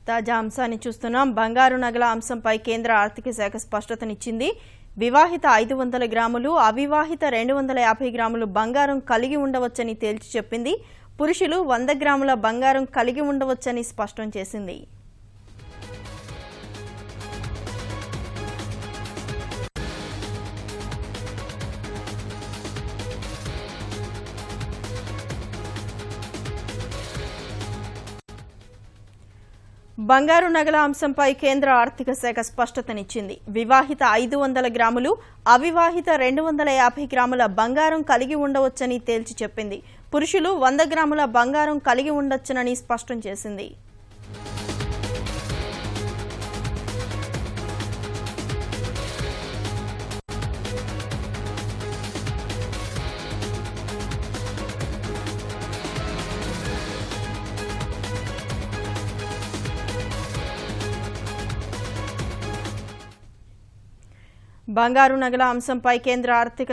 తాజా అంశాన్ని చూస్తున్నాం. బంగారు నగల అంశంపై కేంద్ర ఆర్థిక శాఖ స్పష్టతనిచ్చింది. వివాహిత 500 గ్రాములు, అవివాహిత 250 గ్రాములు బంగారం కలిగి ఉండవచ్చని తేల్చి చెప్పింది. పురుషులు 100 గ్రాముల బంగారం కలిగి ఉండవచ్చని స్పష్టం చేసింది. బంగారు నగల అంశంపై కేంద్ర ఆర్థిక శాఖ స్పష్టతనిచ్చింది. వివాహిత 500 గ్రాములు, అవివాహిత 250 గ్రాముల బంగారం కలిగి ఉండవచ్చని తేల్చి చెప్పింది. పురుషులు 100 గ్రాముల బంగారం కలిగి ఉండొచ్చునని స్పష్టం చేసింది. బంగారు నగల అంశంపై కేంద్ర ఆర్థిక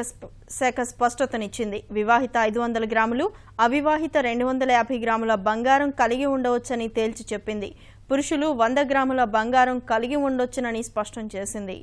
శాఖ స్పష్టతనిచ్చింది. వివాహిత 500 గ్రాములు, అవివాహిత 250 గ్రాముల బంగారం కలిగి ఉండవచ్చని తేల్చి చెప్పింది. పురుషులు 100 గ్రాముల బంగారం కలిగి ఉండొచ్చునని స్పష్టం చేసింది.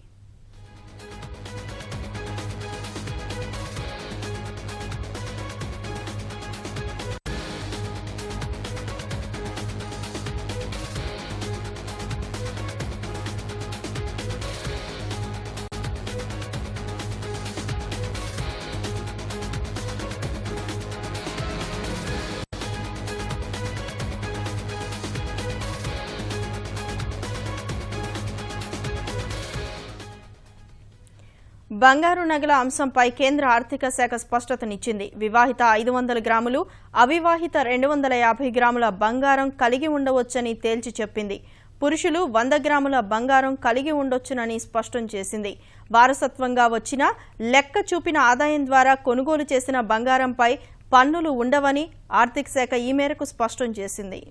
బంగారు నగల అంశంపై కేంద్ర ఆర్థిక శాఖ స్పష్టతనిచ్చింది. వివాహిత 500 గ్రాములు, అవివాహిత 250 గ్రాముల బంగారం కలిగి ఉండవచ్చని తేల్చి చెప్పింది. పురుషులు 100 గ్రాముల బంగారం కలిగి ఉండొచ్చునని స్పష్టం చేసింది. వారసత్వంగా వచ్చిన, లెక్క చూపిన ఆదాయం ద్వారా కొనుగోలు చేసిన బంగారంపై పన్నులు ఉండవని ఆర్థిక శాఖ ఈ మేరకు స్పష్టం చేసింది.